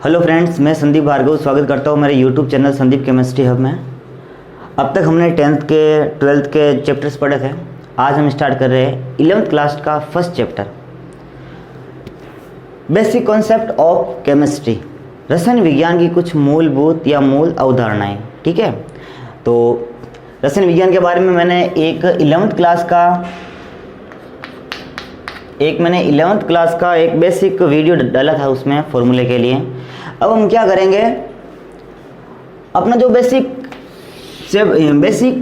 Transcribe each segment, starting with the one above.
Hello friends, मैं संदीप भार्गव स्वागत करता हूँ मेरे YouTube channel Sandeep chemistry hub में। अब तक हमने 10th के 12th के चैप्टर्स पढ़े थे। आज हम स्टार्ट कर रहे हैं 11th क्लास का first chapter, basic concept of chemistry, रसायन विज्ञान की कुछ मूलभूत या मूल अवधारणाएं। ठीक है, तो रसायन विज्ञान के बारे में मैंने एक 11th क्लास का एक बेसिक वीडियो डाला था उसमें फॉर्मूले के लिए। अब हम क्या करेंगे, अपना जो बेसिक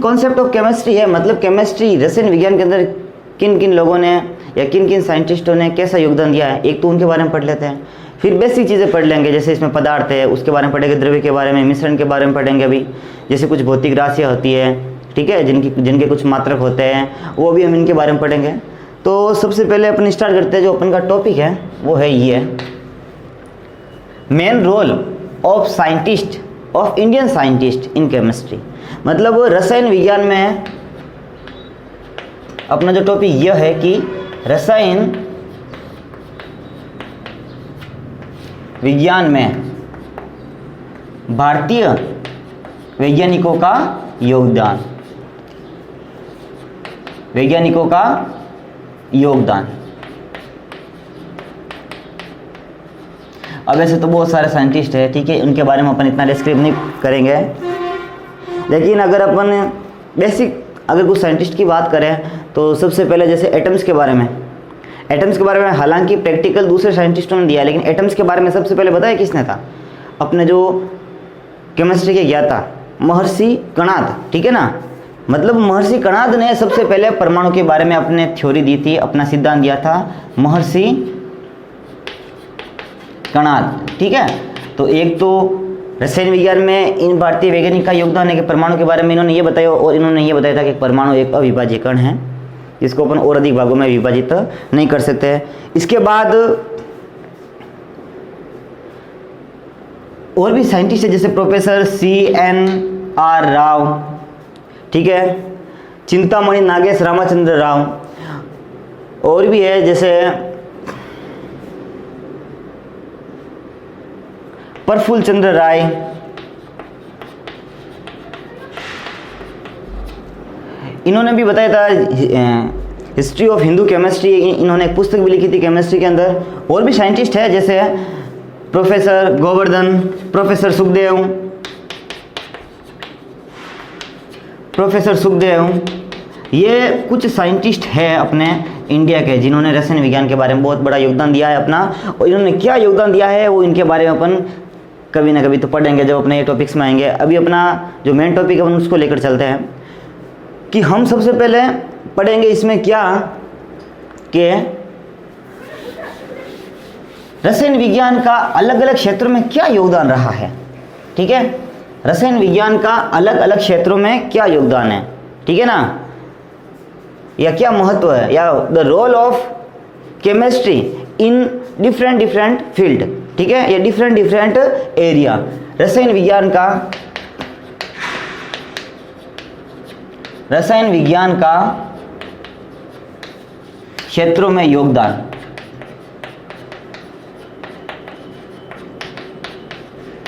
कॉन्सेप्ट ऑफ केमिस्ट्री है, मतलब केमिस्ट्री रसायन विज्ञान के अंदर किन किन लोगों ने या किन किन साइंटिस्टों ने कैसा योगदान दिया है, एक तो उनके बारे में पढ़ लेते हैं। फिर बेसिक चीज़ें पढ़ लेंगे, जैसे इसमें पदार्थ है उसके बारे में पढ़ेंगे, द्रव्य के बारे में, मिश्रण के बारे में पढ़ेंगे अभी, जैसे कुछ भौतिक राशियाँ होती है, ठीक है, जिनके कुछ मात्रक होते हैं, वो भी हम इनके बारे में पढ़ेंगे। तो सबसे पहले अपन स्टार्ट करते हैं, जो अपन का टॉपिक है वो है ये, main role of scientist of Indian scientist in chemistry. मतलब रसायन विज्ञान में अपना जो टॉपिक यह है कि रसायन विज्ञान में भारतीय वैज्ञानिकों का योगदान, अब ऐसे तो बहुत सारे साइंटिस्ट हैं, ठीक है, उनके बारे में अपन इतना डिस्क्राइब नहीं करेंगे, लेकिन अगर कुछ साइंटिस्ट की बात करें तो सबसे पहले जैसे एटम्स के बारे में हालांकि प्रैक्टिकल दूसरे साइंटिस्टों ने दिया, लेकिन एटम्स के बारे में सबसे पहले बताया किसने था, अपने जो केमिस्ट्री के ज्ञाता महर्षि कणाद, ठीक है ना। मतलब महर्षि कणाद ने सबसे पहले परमाणु के बारे में अपने थ्योरी दी थी, अपना सिद्धांत दिया था महर्षि कणाद, ठीक है। तो एक तो रसायन विज्ञान में इन भारतीय वैज्ञानिक का योगदान है कि परमाणु के बारे में इन्होंने ये बताया, और इन्होंने ये बताया था कि परमाणु एक अविभाज्य कण है, इसको अपन और अधिक भागों में विभाजित नहीं कर सकते। इसके बाद और भी साइंटिस्ट है, जैसे प्रोफेसर CNR राव, ठीक है, चिंतामणि नागेश रामचंद्र राव, और भी है जैसे प्रफुल्ल चंद्र राय, इन्होंने भी बताया था हिस्ट्री ऑफ हिंदू केमिस्ट्री, इन्होंने एक पुस्तक भी लिखी थी केमिस्ट्री के अंदर। और भी साइंटिस्ट है जैसे प्रोफेसर गोवर्धन, प्रोफेसर सुखदेव, ये कुछ साइंटिस्ट है अपने इंडिया के जिन्होंने रसायन विज्ञान के बारे में बहुत बड़ा योगदान दिया है अपना। और इन्होंने क्या योगदान दिया है वो इनके बारे में अपन कभी ना कभी तो पढ़ेंगे जब अपने ये टॉपिक्स में आएंगे। अभी अपना जो मेन टॉपिक है अपन उसको लेकर चलते हैं कि हम सबसे पहले पढ़ेंगे इसमें क्या कि रसायन विज्ञान का अलग अलग क्षेत्रों में क्या योगदान रहा है, ठीक है, रसायन विज्ञान का अलग अलग क्षेत्रों में क्या योगदान है, ठीक है ना, या क्या महत्व है, या the role of chemistry in different field, ठीक है, या डिफरेंट एरिया। रसायन विज्ञान का क्षेत्रों में योगदान।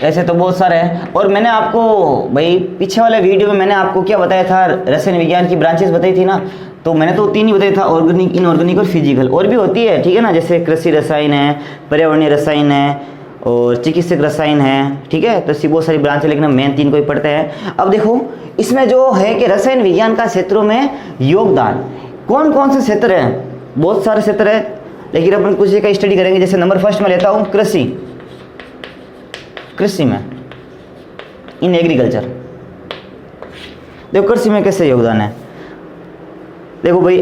ऐसे तो बहुत सारे हैं, और मैंने आपको भाई पीछे वाले वीडियो में मैंने आपको क्या बताया था, रसायन विज्ञान की ब्रांचेस बताई थी ना, तो मैंने तो 3 ही बताया था, ऑर्गेनिक, इनऑर्गेनिक और फिजिकल। और भी होती है, ठीक है ना, जैसे कृषि रसायन है, पर्यावरणीय रसायन है और चिकित्सक रसायन है, ठीक है। तो ऐसी बहुत सारी ब्रांच है, लेकिन हम मेन 3 को ही पढ़ते हैं। अब देखो इसमें जो है कि रसायन विज्ञान का क्षेत्रों में योगदान, कौन कौन से क्षेत्र हैं, बहुत सारे क्षेत्र है, लेकिन अपन कुछ का स्टडी करेंगे। जैसे नंबर फर्स्ट में लेता हूँ कृषि में, इन एग्रीकल्चर। देखो कृषि में कैसे योगदान है, देखो भाई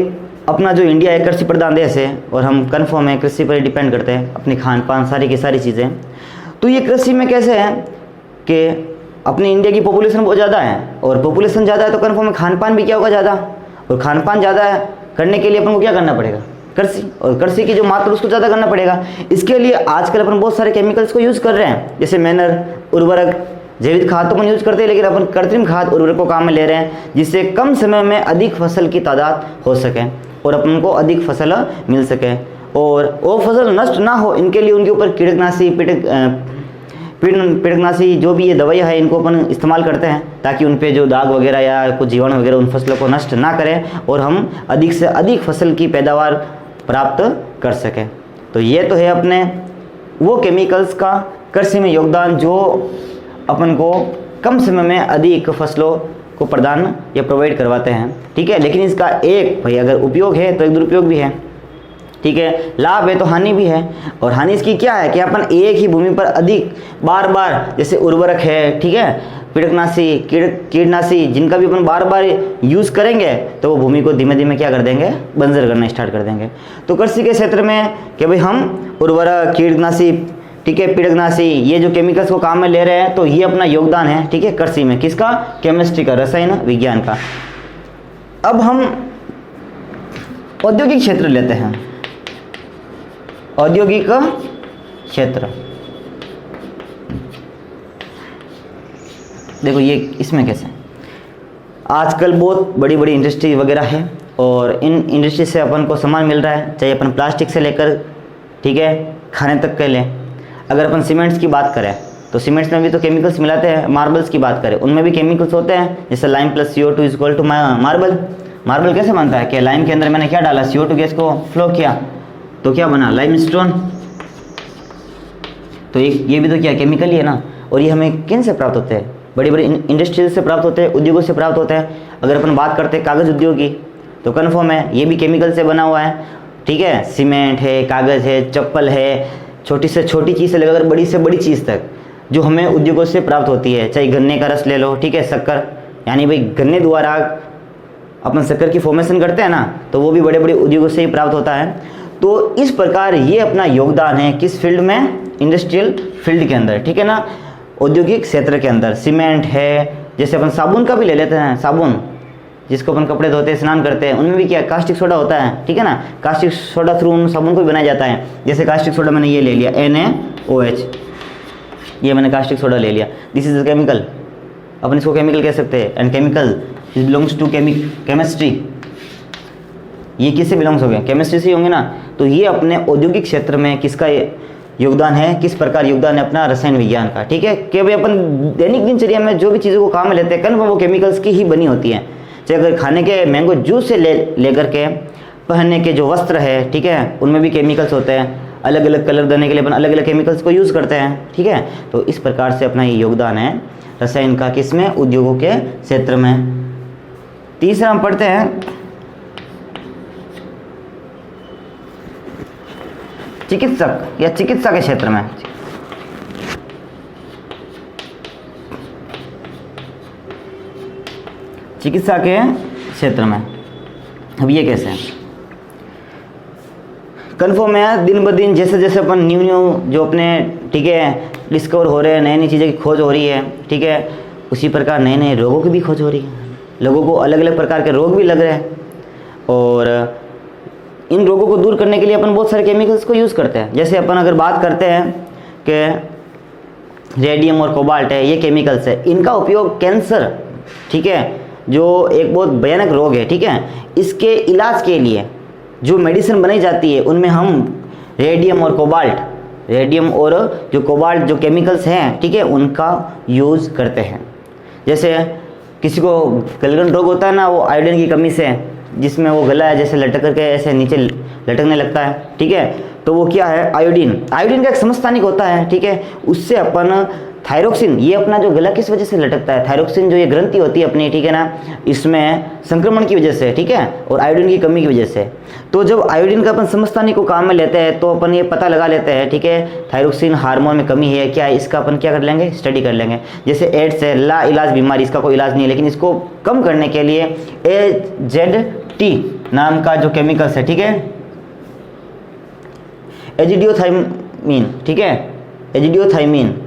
अपना जो इंडिया है कृषि प्रधान देश है, और हम कन्फर्म है कृषि पर डिपेंड करते हैं, अपनी खान पान सारी की सारी चीज़ें। तो ये कृषि में कैसे है कि अपने इंडिया की पॉपुलेशन बहुत ज़्यादा है, और पॉपुलेशन ज़्यादा है तो कन्फर्म है खान पान भी क्या होगा ज़्यादा, और खान पान ज़्यादा है करने के लिए अपन को क्या करना पड़ेगा, कृषि, और कृषि की जो मात्रा उसको ज़्यादा करना पड़ेगा। इसके लिए आजकल अपन बहुत सारे केमिकल्स को यूज़ कर रहे हैं, जैसे मैनर, उर्वरक, जैविक खाद तो अपन यूज करते हैं, लेकिन अपन कृत्रिम खाद उर्वरकों काम में ले रहे हैं, जिससे कम समय में अधिक फसल की तादाद हो सके और अपन को अधिक फसल मिल सके और वो फसल नष्ट ना हो, इनके लिए उनके ऊपर कीटनाशी कीटनाशी जो भी ये दवाइयाँ है इनको अपन इस्तेमाल करते हैं ताकि उन पे जो दाग वगैरह या कुछ जीवाणु वगैरह उन फसलों को नष्ट ना करें और हम अधिक से अधिक फसल की पैदावार प्राप्त कर सकें। तो ये तो है अपने वो केमिकल्स का कृषि में योगदान जो अपन को कम समय में अधिक फसलों को प्रदान या प्रोवाइड करवाते हैं, ठीक है। लेकिन इसका एक भाई अगर उपयोग है तो एक दुरुपयोग भी है, ठीक है। लाभ है तो हानि भी है। और हानि इसकी क्या है कि अपन एक ही भूमि पर अधिक बार बार जैसे उर्वरक है, ठीक है, कीटनाशी जिनका भी अपन बार बार यूज़ करेंगे तो वो भूमि को धीमे धीमे क्या कर देंगे, बंजर करना स्टार्ट कर देंगे। तो कृषि के क्षेत्र में कि भाई हम उर्वरक, कीटनाशी, ठीक है, कीटनाशी ये जो केमिकल्स को काम में ले रहे हैं तो ये अपना योगदान है, ठीक है, कृषि में। किसका? केमिस्ट्री का, रसायन विज्ञान का। अब हम औद्योगिक क्षेत्र लेते हैं। औद्योगिक क्षेत्र देखो ये इसमें कैसे आजकल बहुत बड़ी बड़ी इंडस्ट्री वगैरह है और इन इंडस्ट्री से अपन को सामान मिल रहा है, चाहे अपन प्लास्टिक से लेकर, ठीक है, खाने तक के लें। अगर अपन सीमेंट्स की बात करें तो सीमेंट्स में भी तो केमिकल्स मिलाते हैं। मार्बल्स की बात करें उनमें भी केमिकल्स होते हैं, जैसे lime plus CO2 is equal to marble. Marble कैसे बनता है कि लाइम के अंदर मैंने क्या डाला, CO2 गैस को फ्लो किया तो क्या बना, लाइमस्टोन। तो ये भी तो क्या केमिकल ही है ना। और ये हमें किन से प्राप्त होते हैं, बड़ी बड़ी इंडस्ट्रीज से प्राप्त होते हैं, उद्योगों से प्राप्त होते हैं। अगर अपन बात करते हैं कागज़ उद्योग की तो कन्फर्म है ये भी केमिकल से बना हुआ है, ठीक है। सीमेंट है, कागज़ है, चप्पल है, छोटी से छोटी चीज़ से लेकर बड़ी से बड़ी चीज़ तक जो हमें उद्योगों से प्राप्त होती है। चाहे गन्ने का रस ले लो, ठीक है, शक्कर, यानी भाई गन्ने द्वारा अपन शक्कर की फॉर्मेशन करते हैं ना, तो वो भी बड़े बड़े उद्योगों से ही प्राप्त होता है। तो इस प्रकार ये अपना योगदान है किस फील्ड में, इंडस्ट्रियल फील्ड के अंदर, ठीक है ना, औद्योगिक क्षेत्र के अंदर। सीमेंट है, जैसे अपन साबुन का भी ले लेते हैं, साबुन जिसको अपन कपड़े धोते हैं, स्नान करते हैं, उनमें भी क्या कास्टिक सोडा होता है, ठीक है ना। कास्टिक सोडा थ्रू उन साबुन को भी बनाया जाता है। जैसे कास्टिक सोडा मैंने ये ले लिया NaOH, ये मैंने कास्टिक सोडा ले लिया, दिस इज अ केमिकल, अपन इसको केमिकल कह सकते हैं। And chemical is belongs to chemistry, ये किससे बिलोंग्स हो गए, केमिस्ट्री से होंगे ना। तो ये अपने औद्योगिक क्षेत्र में किसका योगदान है, किस प्रकार योगदान है अपना, रसायन विज्ञान का, ठीक है। कि भाई अपन दैनिक दिनचर्या में जो भी चीज़ों को काम में लेते हैं कन्फर्म वो केमिकल्स की ही बनी होती हैं। चाहे अगर खाने के मैंगो जूस से लेकर के पहनने के जो वस्त्र है, ठीक है, उनमें भी केमिकल्स होते हैं। अलग अलग कलर देने के लिए अपन अलग अलग केमिकल्स को यूज़ करते हैं, ठीक है। तो इस प्रकार से अपना ये योगदान है रसायन का, किसमें, उद्योगों के क्षेत्र में। तीसरा हम पढ़ते हैं चिकित्सक या चिकित्सा के क्षेत्र में। चिकित्सा के क्षेत्र में अब ये कैसे है, कन्फर्म है दिन ब दिन जैसे जैसे अपन न्यू जो अपने, ठीक है, डिस्कवर हो रहे हैं, नई नई चीज़ें की खोज हो रही है, ठीक है, उसी प्रकार नए नए रोगों की भी खोज हो रही है। लोगों को अलग अलग प्रकार के रोग भी लग रहे हैं और इन रोगों को दूर करने के लिए अपन बहुत सारे केमिकल्स को यूज़ करते हैं। जैसे अपन अगर बात करते हैं कि रेडियम और कोबाल्ट है, ये केमिकल्स है, इनका उपयोग कैंसर, ठीक है, जो एक बहुत भयानक रोग है, ठीक है, इसके इलाज के लिए जो मेडिसिन बनाई जाती है उनमें हम रेडियम और कोबाल्ट, रेडियम और जो कोबाल्ट जो केमिकल्स हैं, ठीक है, उनका यूज़ करते हैं। जैसे किसी को गलगन रोग होता है ना, वो आयोडीन की कमी से, जिसमें वो गला है जैसे लटक करके ऐसे नीचे लटकने लगता है, ठीक है, तो वो क्या है, आयोडीन। आयोडीन का एक समस्थानिक होता है, ठीक है, उससे अपन थायरोक्सिन, ये अपना जो गला किस वजह से लटकता है, थायरोक्सिन जो ये ग्रंथि होती है अपनी, ठीक है ना, इसमें संक्रमण की वजह से, ठीक है, और आयोडीन की कमी की वजह से। तो जब आयोडीन का अपन समस्थानिक को काम में लेते हैं तो अपन ये पता लगा लेते हैं, ठीक है, थायरोक्सिन हार्मोन में कमी है क्या है, इसका अपन क्या कर लेंगे, स्टडी कर लेंगे। जैसे एड्स है, ला इलाज बीमारी, इसका कोई इलाज नहीं है, लेकिन इसको कम करने के लिए AZT नाम का जो केमिकल्स है, ठीक है, एजिडियोथाइमीन, ठीक है, एजिडियोथाइमीन,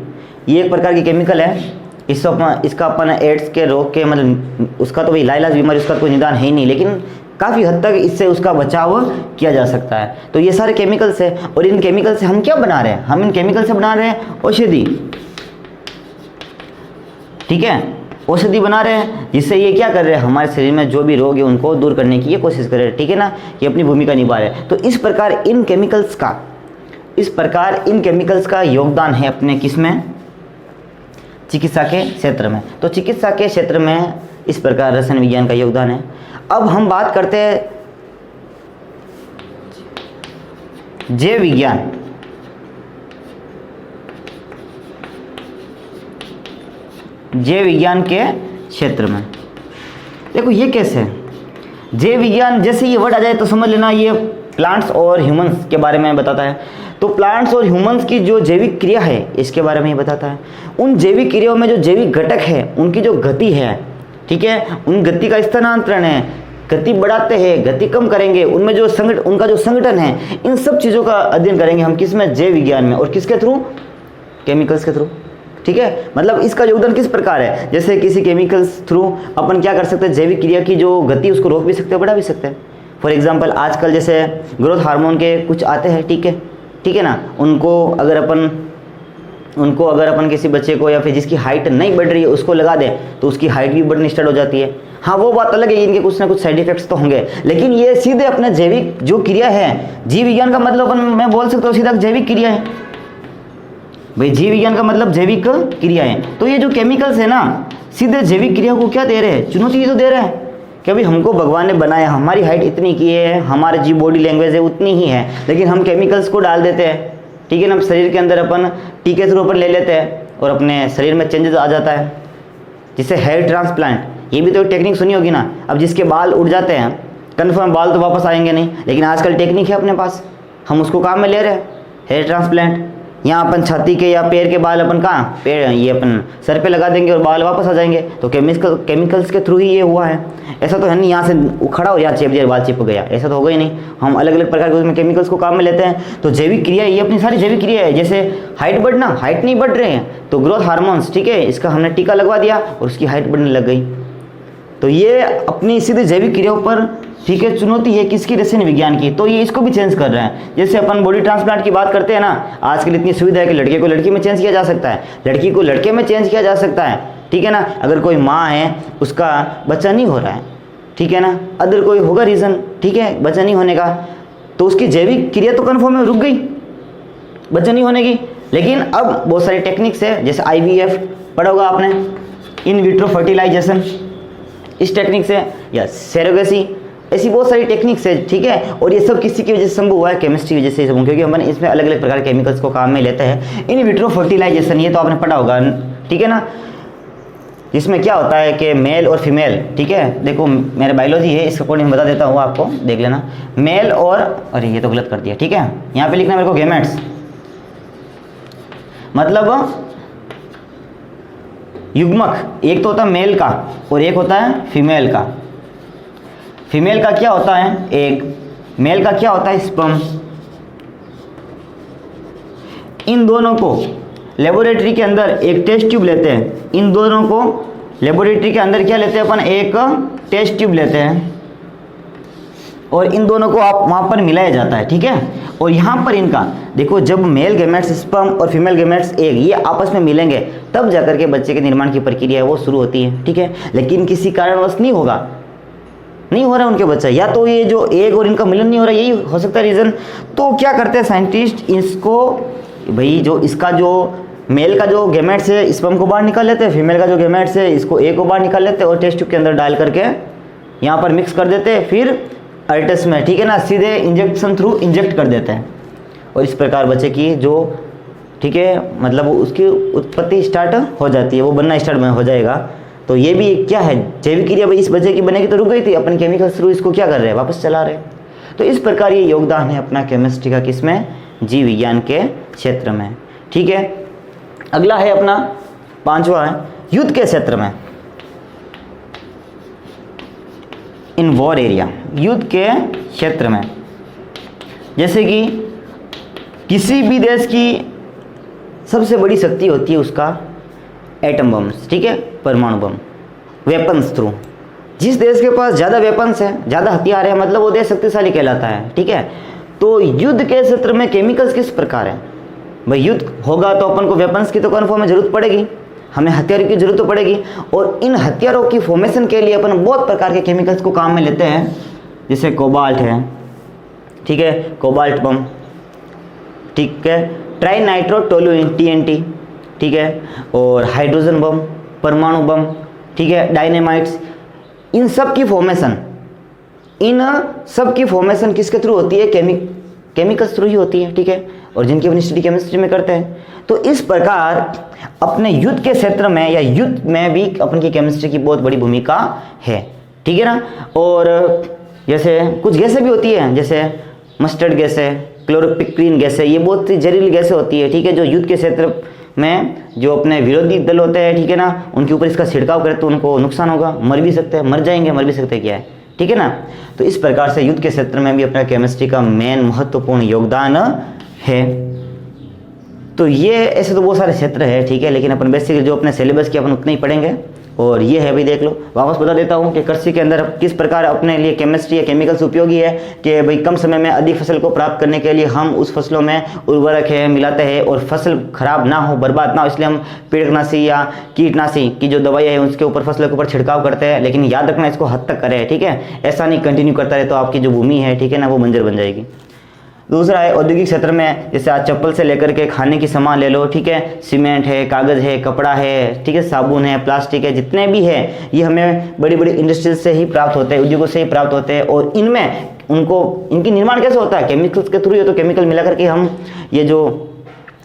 ये एक प्रकार की केमिकल है। इसका अपन एड्स के रोग के, मतलब उसका तो भाई लाइलाज बीमारी, उसका कोई निदान है ही नहीं, लेकिन काफ़ी हद तक इससे उसका बचाव किया जा सकता है। तो ये सारे केमिकल्स है और इन केमिकल से हम क्या बना रहे हैं, हम इन केमिकल से बना रहे हैं औषधि, ठीक है, औषधि बना रहे हैं, जिससे ये क्या कर रहे हैं, हमारे शरीर में जो भी रोग है उनको दूर करने की ये कोशिश कर रहे हैं, ठीक है ना, ये अपनी भूमिका निभा रहे हैं। तो इस प्रकार इन केमिकल्स का योगदान है अपने किस में, चिकित्सा के क्षेत्र में। तो चिकित्सा के क्षेत्र में इस प्रकार रसायन विज्ञान का योगदान है। अब हम बात करते हैं जैव विज्ञान। जैव विज्ञान के क्षेत्र में देखो ये कैसे है। जैव विज्ञान जैसे ये वर्ड आ जाए तो समझ लेना ये प्लांट्स और ह्यूमंस के बारे में बताता है। तो प्लांट्स और ह्यूमंस की जो जैविक क्रिया है इसके बारे में ये बताता है। उन जैविक क्रियाओं में जो जैविक घटक है उनकी जो गति है, ठीक है, उन गति का स्थानांतरण है, गति बढ़ाते हैं, गति कम करेंगे, उनमें जो उनका जो संगठन है, इन सब चीज़ों का अध्ययन करेंगे हम किस में, जैव विज्ञान में। और किसके थ्रू, केमिकल्स के थ्रू, ठीक है। मतलब इसका योगदान किस प्रकार है, जैसे किसी केमिकल्स थ्रू अपन क्या कर सकते हैं, जैविक क्रिया की जो गति उसको रोक भी सकते हैं, बढ़ा भी सकते हैं। फॉर एग्जांपल आजकल जैसे ग्रोथ हार्मोन के कुछ आते हैं, ठीक है ना, उनको अगर अपन किसी बच्चे को या फिर जिसकी हाइट नहीं बढ़ रही है उसको लगा दें तो उसकी हाइट भी बढ़नी स्टार्ट हो जाती है। हाँ वो बात अलग है, इनके कुछ ना कुछ साइड इफेक्ट्स तो होंगे, लेकिन ये सीधे अपने जैविक जो क्रिया है, जीव विज्ञान का मतलब मैं बोल सकता हूँ सीधा जैविक क्रिया है भाई। जीव विज्ञान का मतलब जैविक क्रिया है। तो ये जो केमिकल्स है ना, सीधे जैविक क्रिया को क्या दे रहे हैं, चुनौती तो दे रहे हैं कि भाई हमको भगवान ने बनाया, हमारी हाइट इतनी की है, हमारे जी बॉडी लैंग्वेज है उतनी ही है, लेकिन हम केमिकल्स को डाल देते हैं, ठीक है ना, शरीर के अंदर अपन टीके थ्रू अपन ले लेते हैं और अपने शरीर में चेंजेस आ जाता है, जिससे हेयर ट्रांसप्लांट, ये भी तो टेक्निक सुनी होगी ना। अब जिसके बाल उड़ जाते हैं, कन्फर्म बाल तो वापस आएंगे नहीं, लेकिन आजकल टेक्निक है अपने पास, हम उसको काम में ले रहे हैं, हेयर ट्रांसप्लांट। यहाँ अपन छाती के या पैर के बाल अपन कहाँ, पैर ये अपन सर पे लगा देंगे और बाल वापस आ जाएंगे। तो केमिकल्स के थ्रू ही ये हुआ है। ऐसा तो है नहीं यहाँ से उखड़ा हो या चिप दिया बाल चिप गया, ऐसा तो होगा ही नहीं। हम अलग अलग प्रकार के उसमें केमिकल्स को काम में लेते हैं। तो जैविक क्रिया ये अपनी सारी जैविक क्रिया है। जैसे हाइट बढ़ना, हाइट नहीं बढ़ रहे हैं तो ग्रोथ हार्मोन्स, ठीक है, इसका हमने टीका लगवा दिया और उसकी हाइट बढ़ने लग गई। तो ये अपनी सीधे जैविक क्रियाओं पर, ठीक है, चुनौती है किसकी, रसायन विज्ञान की। तो ये इसको भी चेंज कर रहे हैं। जैसे अपन बॉडी ट्रांसप्लांट की बात करते हैं ना, आजकल इतनी सुविधा है कि लड़के को लड़की में चेंज किया जा सकता है, लड़की को लड़के में चेंज किया जा सकता है, ठीक है ना। अगर कोई माँ है उसका बच्चा नहीं हो रहा है, ठीक है ना, अदर कोई होगा रीज़न, ठीक है, बच्चा नहीं होने का, तो उसकी जैविक क्रिया तो कन्फर्म है, रुक गई बच्चा नहीं होने की। लेकिन अब बहुत सारी टेक्निक्स है, जैसे IVF पढ़ा होगा आपने, इन विट्रो फर्टिलाइजेशन, इस टेक्निक से, या सेरोगेसी, ऐसी बहुत सारी टेक्निक्स है, ठीक है। और ये सब किसी की वजह से संभव हुआ है, केमिस्ट्री की वजह से, क्योंकि हम इसमें अलग अलग प्रकार के केमिकल्स को काम में लेते हैं। इन विट्रो फर्टिलाइजेशन, ये तो आपने पढ़ा होगा, ठीक है ना। इसमें क्या होता है कि मेल और फीमेल, ठीक है, देखो मेरे बायोलॉजी है, इसका अकॉर्डिंग बता देता हूँ आपको, देख लेना। मेल और, अरे ये तो गलत कर दिया, ठीक है, यहाँ पे लिखना मेरे को गेमेट्स, मतलब युग्मक, एक तो होता है मेल का और एक होता है फीमेल का। फीमेल का क्या होता है एग, मेल का क्या होता है स्पर्म। इन दोनों को लेबोरेटरी के अंदर एक टेस्ट ट्यूब लेते हैं, इन दोनों को लेबोरेटरी के अंदर क्या लेते हैं अपन, एक टेस्ट ट्यूब लेते हैं और इन दोनों को आप वहाँ पर मिलाया जाता है, ठीक है। और यहाँ पर इनका देखो, जब मेल गेमेट्स स्पर्म और फीमेल गेमेट्स एग ये आपस में मिलेंगे तब जाकर के बच्चे के निर्माण की प्रक्रिया है वो शुरू होती है, ठीक है। लेकिन किसी कारणवश नहीं होगा, नहीं हो रहा है उनके बच्चा, या तो ये जो एग और इनका मिलन नहीं हो रहा, यही हो सकता है रीज़न। तो क्या करते हैं साइंटिस्ट, इसको भाई जो इसका जो मेल का जो गेमेट्स है स्पर्म को बाहर निकाल लेते हैं, फीमेल का जो गेमेट्स है इसको एग को बाहर निकाल लेते हैं और टेस्ट ट्यूब के अंदर डाल करके यहाँ पर मिक्स कर देते हैं, फिर अल्टस में, ठीक है ना, सीधे इंजेक्शन थ्रू इंजेक्ट कर देते हैं और इस प्रकार बच्चे की जो, ठीक है, मतलब उसकी उत्पत्ति स्टार्ट हो जाती है, वो बनना स्टार्ट में हो जाएगा। तो ये भी क्या है, जैविक क्रिया भाई इस बच्चे की बनेगी तो रुक गई थी, अपन केमिकल थ्रू इसको क्या कर रहे हैं, वापस चला रहे हैं। तो इस प्रकार ये योगदान है अपना केमिस्ट्री का, किसमें, जीव विज्ञान के क्षेत्र में, ठीक है। अगला है अपना 5वां है युद्ध के क्षेत्र में, इन वॉर एरिया, युद्ध के क्षेत्र में। जैसे कि किसी भी देश की सबसे बड़ी शक्ति होती है उसका एटम बम्स, ठीक है, परमाणु बम, वेपन्स थ्रू। जिस देश के पास ज़्यादा वेपन्स है, ज़्यादा हथियार है, मतलब वो देश शक्तिशाली कहलाता है, ठीक है। तो युद्ध के क्षेत्र में केमिकल्स किस प्रकार है भाई, युद्ध होगा तो अपन को वेपन्स की तो कन्फर्म में जरूरत पड़ेगी, हमें हथियारों की जरूरत तो पड़ेगी। और इन हथियारों की फॉर्मेशन के लिए अपन बहुत प्रकार के केमिकल्स को काम में लेते हैं, जैसे कोबाल्ट है, ठीक है, कोबाल्ट बम, ठीक है, ट्राई नाइट्रो टोलुइन TNT, ठीक है, और हाइड्रोजन बम, परमाणु बम, ठीक है, डायनेमाइट्स, इन सब की फॉर्मेशन किसके थ्रू होती है? केमिकल्स थ्रू ही होती है, ठीक है, और जिनकी अपन स्टडी केमिस्ट्री में करते हैं। तो इस प्रकार अपने युद्ध के क्षेत्र में या युद्ध में भी अपन की केमिस्ट्री की बहुत बड़ी भूमिका है, ठीक है ना। और जैसे कुछ गैसें भी होती हैं, जैसे मस्टर्ड गैस है, क्लोरोपिक्रीन गैस है, ये बहुत ही जहरीली गैसें होती है, ठीक है, जो युद्ध के क्षेत्र में जो अपने विरोधी दल होते हैं, ठीक है ना, उनके ऊपर इसका छिड़काव करें तो उनको नुकसान होगा, मर भी सकते हैं, मर जाएंगे, मर भी सकते हैं, क्या है, ठीक है ना। तो इस प्रकार से युद्ध के क्षेत्र में भी अपना केमिस्ट्री का मेन महत्वपूर्ण योगदान है। तो ये ऐसे तो बहुत सारे क्षेत्र है, ठीक है, लेकिन अपन बेसिकली जो अपने सिलेबस की अपन उतने ही पढ़ेंगे। और ये है, भी देख लो, वापस बता देता हूँ कि कृषि के अंदर किस प्रकार अपने लिए केमिस्ट्री या केमिकल्स उपयोगी है कि भाई कम समय में अधिक फसल को प्राप्त करने के लिए हम उस फसलों में उर्वरक है मिलाते हैं और फसल खराब ना हो, बर्बाद ना हो, इसलिए हम कीटनाशी या कीटनाशी की जो दवाई है उसके ऊपर फसलों के ऊपर छिड़काव करते हैं। लेकिन याद रखना, इसको हद तक करें, ठीक है, ऐसा नहीं कंटिन्यू करता रहे तो आपकी जो भूमि है, ठीक है ना, वो बंजर बन जाएगी। दूसरा है औद्योगिक क्षेत्र में, जैसे आज चप्पल से लेकर के खाने की सामान ले लो, ठीक है, सीमेंट है, कागज़ है, कपड़ा है, ठीक है, साबुन है, प्लास्टिक है, जितने भी है ये हमें बड़ी बड़ी इंडस्ट्रीज से ही प्राप्त होते हैं, उद्योगों से ही प्राप्त होते हैं। और इनमें इनकी निर्माण कैसे होता है? केमिकल्स के थ्रू ही, तो केमिकल मिला करके हम ये जो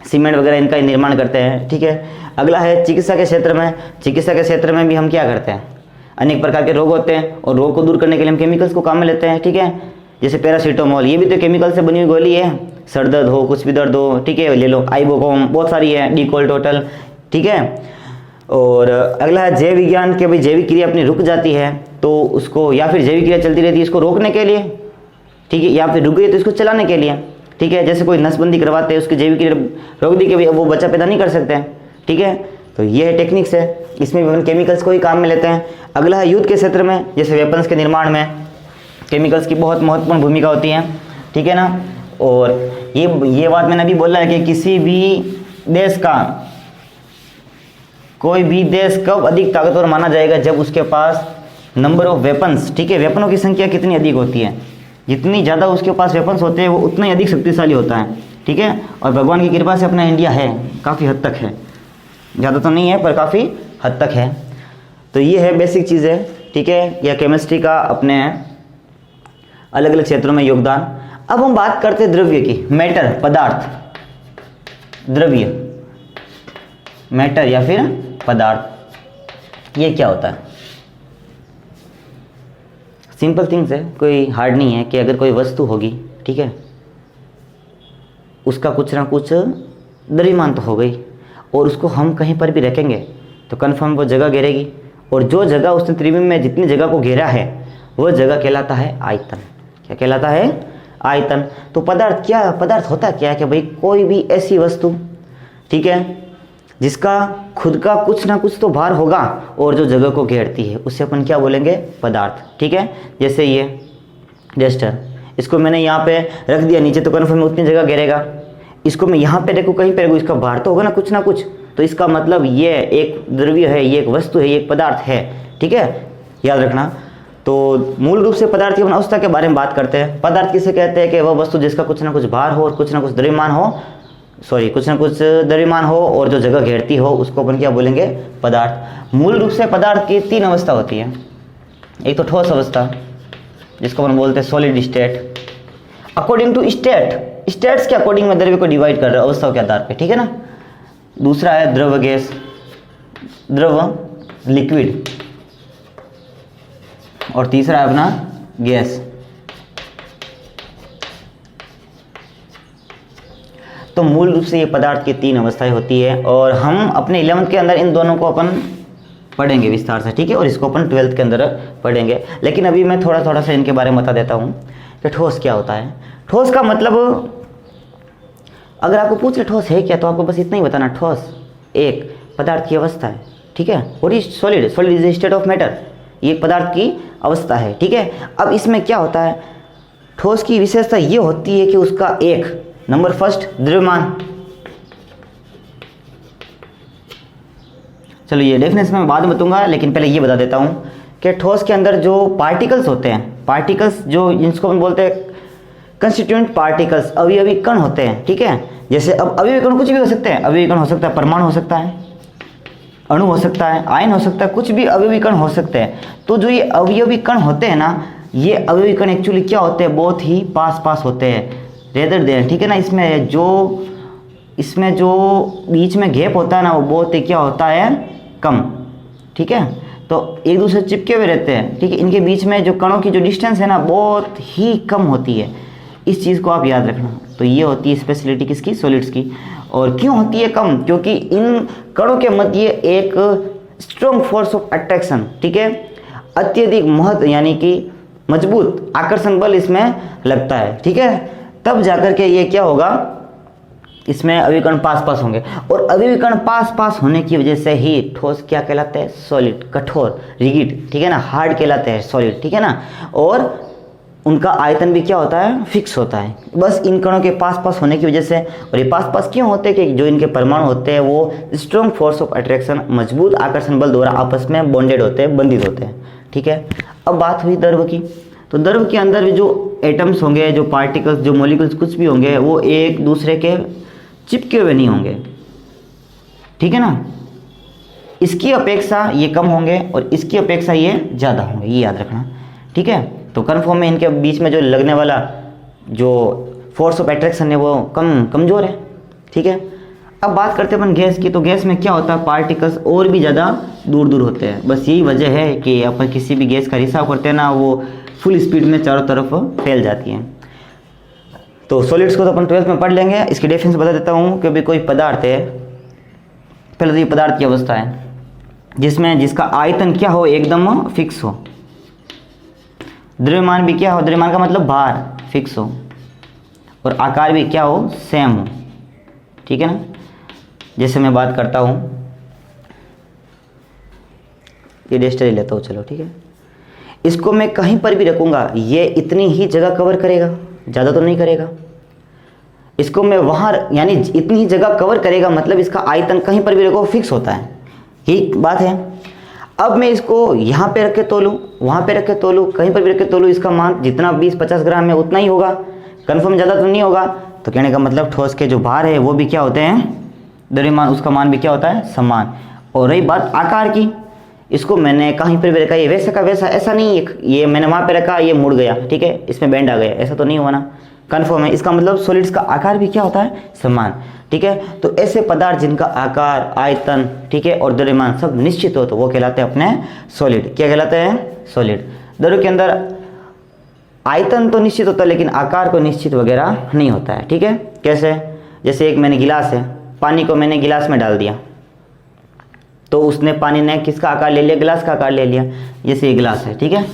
सीमेंट वगैरह इनका निर्माण करते हैं, ठीक है। अगला है चिकित्सा के क्षेत्र में। चिकित्सा के क्षेत्र में भी हम क्या करते हैं? अनेक प्रकार के रोग होते हैं और रोग को दूर करने के लिए हम केमिकल्स को काम में लेते हैं, ठीक है। जैसे पैरासीटामोल, ये भी तो केमिकल से बनी हुई गोली है। सर दर्द हो, कुछ भी दर्द हो, ठीक है, ले लो। आइबोकॉम, बहुत सारी है, डिकॉल टोटल, ठीक है। और अगला है जैव विज्ञान के, भाई जैविक क्रिया अपनी रुक जाती है तो उसको, या फिर जैविक क्रिया चलती रहती है इसको रोकने के लिए, ठीक है, या फिर रुक गई तो इसको चलाने के लिए, ठीक है। जैसे कोई नसबंदी करवाते हैं, उसकी जैविक क्रिया रोक दी कि वो बच्चा पैदा नहीं कर सकते हैं, ठीक है। तो ये है टेक्निक्स है, इसमें भी हम केमिकल्स को ही काम में लेते हैं। अगला है युद्ध के क्षेत्र में, जैसे वेपन्स के निर्माण में केमिकल्स की बहुत महत्वपूर्ण भूमिका होती है, ठीक है ना। और ये बात मैंने अभी बोला है कि किसी भी देश का, कोई भी देश कब अधिक ताकतवर माना जाएगा? जब उसके पास नंबर ऑफ वेपन्स, ठीक है, वेपनों की संख्या कितनी अधिक होती है, जितनी ज़्यादा उसके पास वेपन्स होते हैं वो उतना ही अधिक शक्तिशाली होता है, ठीक है। और भगवान की कृपा से अपना इंडिया है, काफ़ी हद तक है, ज़्यादा तो नहीं है पर काफ़ी हद तक है। तो ये है बेसिक चीज़ें, ठीक है, या केमिस्ट्री का अपने अलग अलग क्षेत्रों में योगदान। अब हम बात करते हैं द्रव्य की, मैटर, पदार्थ, द्रव्य, मैटर या फिर पदार्थ, ये क्या होता है? सिंपल थिंग्स है, कोई हार्ड नहीं है कि अगर कोई वस्तु होगी, ठीक है, उसका कुछ ना कुछ द्रव्यमान तो हो गई, और उसको हम कहीं पर भी रखेंगे तो कन्फर्म वो जगह घेरेगी, और जो जगह उसने त्रिविम में जितनी जगह को घेरा है वो जगह कहलाता है आयतन। क्या कहलाता है? आयतन। तो पदार्थ क्या, पदार्थ होता क्या है कि भाई कोई भी ऐसी वस्तु, ठीक है, जिसका खुद का कुछ ना कुछ तो भार होगा और जो जगह को घेरती है, उससे अपन क्या बोलेंगे? पदार्थ, ठीक है। जैसे ये डस्टर, इसको मैंने यहाँ पे रख दिया नीचे तो कन्फर्म उतनी जगह घेरेगा। इसको मैं यहाँ पे रखूँ, कहीं पे रखूँ, इसका भार तो होगा ना कुछ, तो इसका मतलब ये एक द्रव्य है, ये एक वस्तु है, ये एक पदार्थ है, ठीक है, याद रखना। तो मूल रूप से पदार्थ की अवस्था के बारे में बात करते हैं। पदार्थ किसे कहते हैं? कि वह वस्तु जिसका कुछ ना कुछ भार हो और कुछ ना कुछ द्रव्यमान हो, कुछ ना कुछ द्रव्यमान हो और जो जगह घेरती हो, उसको अपन क्या बोलेंगे? पदार्थ। मूल रूप से पदार्थ की 3 अवस्था होती है। एक तो ठोस अवस्था, जिसको अपन बोलते हैं solid state. According to states के अकॉर्डिंग में द्रव्य को डिवाइड कर रहे हैं अवस्थाओं के आधार पे, ठीक है ना। दूसरा है द्रव गैस, द्रव लिक्विड, और तीसरा है अपना गैस। तो मूल रूप से ये पदार्थ की 3 अवस्थाएं होती है, और हम अपने 11th के अंदर इन दोनों को अपन पढ़ेंगे विस्तार से, ठीक है, और इसको अपन 12th के अंदर पढ़ेंगे। लेकिन अभी मैं थोड़ा सा इनके बारे में बता देता हूँ कि ठोस क्या होता है। ठोस का मतलब, अगर आपको पूछ ले ठोस है क्या, तो आपको बस इतना ही बताना, ठोस एक पदार्थ की अवस्था है, ठीक है। What is solid? Solid is state of matter, ये एक पदार्थ की अवस्था है, ठीक है। अब इसमें क्या होता है? ठोस की विशेषता ये होती है कि उसका एक नंबर फर्स्ट द्रव्यमान। चलो ये डेफिनेशन मैं बाद में बताऊंगा, लेकिन पहले ये बता देता हूं कि ठोस के अंदर जो पार्टिकल्स होते हैं, पार्टिकल्स जो जिसको हम बोलते हैं कंस्टिट्यूएंट पार्टिकल्स, अवयवी कण होते हैं, ठीक है, जैसे अब अवयवी कण कुछ भी हो सकते हैं, अवयवी कण हो सकता है, परमाणु हो सकता है, अणु हो सकता है, आयन हो सकता है, कुछ भी अवयवी कण हो सकते हैं। तो जो ये अवयवी कण होते हैं ना, ये अवयवी कण एक्चुअली क्या होते हैं, बहुत ही पास पास होते हैं रेदर देन, ठीक है ना। इसमें जो बीच में गैप होता है ना, वो बहुत ही क्या होता है, कम, ठीक है। तो एक दूसरे से चिपके हुए रहते हैं, ठीक है। इनके बीच में जो कणों की जो डिस्टेंस है ना, बहुत ही कम होती है। इस चीज़ को आप याद रखना। तो ये होती है स्पेशलिटी किसकी, सॉलिड्स की। और क्यों होती है कम, क्योंकि इन कणों के मध्य एक स्ट्रॉन्ग फोर्स ऑफ अट्रैक्शन, ठीक है, अत्यधिक महत्व यानी कि मजबूत आकर्षण बल इसमें लगता है, ठीक है। तब जाकर के ये क्या होगा, इसमें अवयवी कण पास पास होंगे। और अवयवी कण पास पास होने की वजह से ही ठोस क्या कहलाते हैं, सॉलिड, कठोर, रिगिड, ठीक है ना, हार्ड कहलाते हैं सॉलिड, ठीक है ना। और उनका आयतन भी क्या होता है, फिक्स होता है, बस इन कणों के पास पास होने की वजह से। और ये पास पास क्यों होते हैं, कि जो इनके परमाणु होते हैं वो स्ट्रॉन्ग फोर्स ऑफ अट्रैक्शन, मजबूत आकर्षण बल द्वारा आपस में बॉन्डेड होते हैं, बंधित होते हैं, ठीक है। अब बात हुई द्रव की। तो द्रव के अंदर भी जो एटम्स होंगे, जो पार्टिकल्स, जो मॉलिक्यूल्स कुछ भी होंगे, वो एक दूसरे के चिपके हुए नहीं होंगे, ठीक है ना। इसकी अपेक्षा ये कम होंगे और इसकी अपेक्षा ये ज़्यादा होंगे, ये याद रखना, ठीक है। तो कन्फर्म में इनके बीच में जो लगने वाला जो फोर्स ऑफ अट्रैक्शन है वो कमज़ोर है, ठीक है। अब बात करते हैं अपन गैस की। तो गैस में क्या होता है, पार्टिकल्स और भी ज़्यादा दूर दूर होते हैं। बस यही वजह है कि अपन किसी भी गैस का रिसाव करते हैं ना, वो फुल स्पीड में चारों तरफ फैल जाती है। तो सॉलिड्स को तो अपन 12th में पढ़ लेंगे। इसकी डेफिनेशन बता देता हूँ कि भी कोई पदार्थ है, पहले तो ये पदार्थ की अवस्था है जिसका आयतन क्या हो, एकदम फिक्स हो। द्रव्यमान भी क्या हो, द्रव्यमान का मतलब भार, फिक्स हो। और आकार भी क्या हो, सेम हो, ठीक है ना। जैसे मैं बात करता हूँ, ये डेस्टर ही लेता हूँ, चलो ठीक है। इसको मैं कहीं पर भी रखूँगा, ये इतनी ही जगह कवर करेगा, ज़्यादा तो नहीं करेगा। इसको मैं वहाँ यानी इतनी ही जगह कवर करेगा, मतलब इसका आयतन कहीं पर भी रखो फिक्स होता है, यही बात है। अब मैं इसको यहाँ पे रख के तोलूँ, वहाँ पे रख के तोलूँ, कहीं पर भी रख के तोलूँ, इसका मान जितना 20-50 ग्राम है उतना ही होगा, कन्फर्म ज़्यादा तो नहीं होगा। तो कहने का मतलब ठोस के जो भार है वो भी क्या होते हैं, द्रव्यमान, उसका मान भी क्या होता है, समान। और रही बात आकार की, इसको मैंने कहीं पर भी रखा, ये वैसा का वैसा, ऐसा नहीं ये मैंने वहाँ पे रखा, ये मुड़ गया, ठीक है, इसमें बैंड आ गया, ऐसा तो नहीं हुआ ना, कन्फर्म है। इसका मतलब सॉलिड्स का आकार भी क्या होता है, समान, ठीक है। तो ऐसे पदार्थ जिनका आकार, आयतन, ठीक है, और द्रव्यमान सब निश्चित हो, तो वो कहलाते हैं अपने सॉलिड। क्या कहलाते हैं, सॉलिड। द्रव के अंदर आयतन तो निश्चित होता है, लेकिन आकार को निश्चित वगैरह नहीं होता है, ठीक है। कैसे, जैसे एक मैंने गिलास है, पानी को मैंने गिलास में डाल दिया, तो उसने, पानी ने किसका आकार ले लिया, गिलास का आकार ले लिया। जैसे ये गिलास है, ठीक है,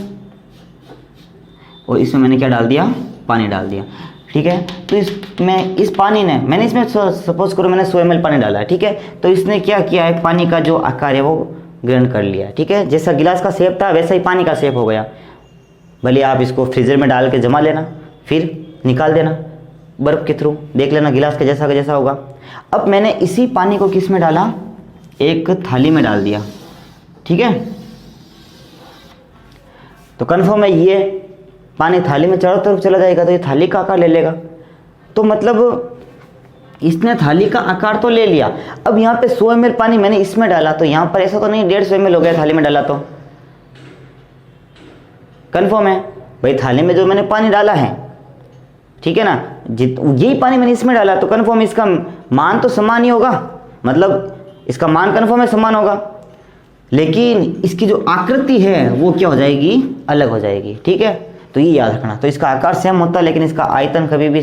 और इसमें मैंने क्या डाल दिया, पानी डाल दिया, ठीक है। तो इस पानी ने, मैंने इसमें सपोज करो मैंने 100 ml पानी डाला है, ठीक है। तो इसने क्या किया है, पानी का जो आकार है वो ग्रहण कर लिया, ठीक है। जैसा गिलास का शेप था वैसा ही पानी का शेप हो गया। भले आप इसको फ्रीजर में डाल के जमा लेना, फिर निकाल देना बर्फ़ के थ्रू, देख लेना गिलास के जैसा का जैसा होगा। अब मैंने इसी पानी को किस में डाला, एक थाली में डाल दिया, ठीक है। तो कन्फर्म है ये पानी थाली में चारों तरफ चला जाएगा, तो ये थाली का आकार ले लेगा। तो मतलब इसने थाली का आकार तो ले लिया। अब यहाँ पे 100 ml पानी मैंने इसमें डाला, तो यहाँ पर ऐसा तो नहीं 150 ml हो गया थाली में डाला, तो कन्फर्म है भाई थाली में जो मैंने पानी डाला है, ठीक है ना, यही पानी मैंने इसमें डाला, तो कन्फर्म इसका मान तो समान ही होगा, मतलब इसका मान कन्फर्म है समान होगा, लेकिन इसकी जो आकृति है वो क्या हो जाएगी, अलग हो जाएगी, ठीक है। तो ये याद रखना। तो इसका आकार सेम होता है, लेकिन इसका आयतन कभी भी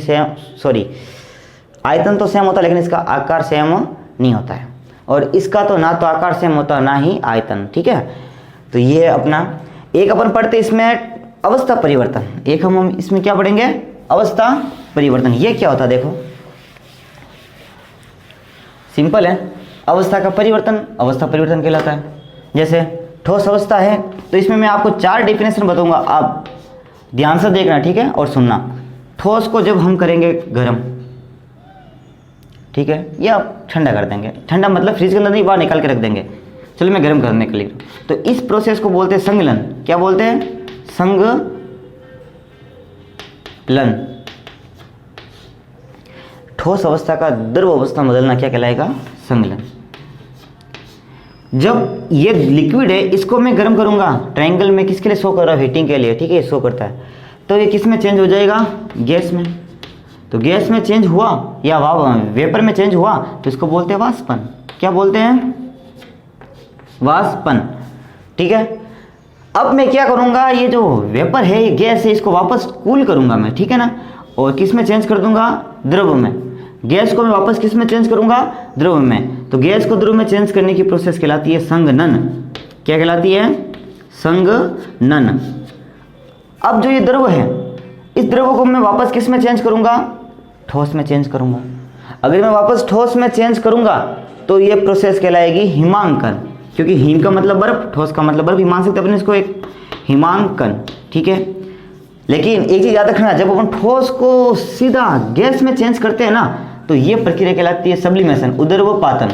आयतन तो सेम होता है, लेकिन इसका आकार सेम नहीं होता है। और इसका तो ना तो आकार सेम होता है ना ही आयतन, ठीक है। तो ये अपना एक अपन पढ़ते इसमें अवस्था परिवर्तन, एक हम इसमें क्या पढ़ेंगे, अवस्था परिवर्तन। ये क्या होता है, देखो सिंपल है, अवस्था का परिवर्तन अवस्था परिवर्तन कहलाता है। जैसे ठोस अवस्था है, तो इसमें मैं आपको 4 डेफिनेशन बताऊंगा, आप ध्यान से देखना, ठीक है, और सुनना। ठोस को जब हम करेंगे गर्म, ठीक है, या ठंडा कर देंगे, ठंडा मतलब फ्रिज के अंदर नहीं, बाहर निकाल के रख देंगे, चलो मैं गर्म करने के लिए, तो इस प्रोसेस को बोलते हैं संगलन। क्या बोलते हैं, संगलन। ठोस अवस्था का द्रव अवस्था में बदलना क्या कहलाएगा? संघनन। जब ये लिक्विड है इसको मैं गर्म करूंगा, ट्रायंगल में किसके लिए शो कर रहा है? हीटिंग के लिए, ठीक है, शो करता है। तो ये किस में चेंज हो जाएगा? गैस में। तो गैस में चेंज हुआ या वेपर में चेंज हुआ तो इसको बोलते हैं वाष्पन। क्या बोलते हैं? वाष्पन, ठीक है। अब मैं क्या करूंगा, ये जो वेपर है, ये गैस है, इसको वापस कूल करूंगा मैं, ठीक है ना, और किस में चेंज कर दूंगा? द्रव में। गैस को मैं वापस किस में चेंज करूंगा? द्रव में। तो गैस को द्रव में चेंज करने की प्रोसेस कहलाती है संघनन। क्या कहलाती है? संघनन। अब जो ये द्रव है, इस द्रव को मैं वापस किस में चेंज करूंगा? ठोस में चेंज करूंगा। अगर मैं वापस ठोस में चेंज करूंगा तो ये प्रोसेस कहलाएगी हिमांकन, क्योंकि हिम का मतलब बर्फ, ठोस का मतलब बर्फ, ही मान सकते अपने इसको एक हिमांकन, ठीक है। लेकिन एक चीज याद रखना, जब अपन ठोस को सीधा गैस में चेंज करते हैं ना, तो ये प्रक्रिया कहलाती है सब्लिमेशन, उदर्वपातन,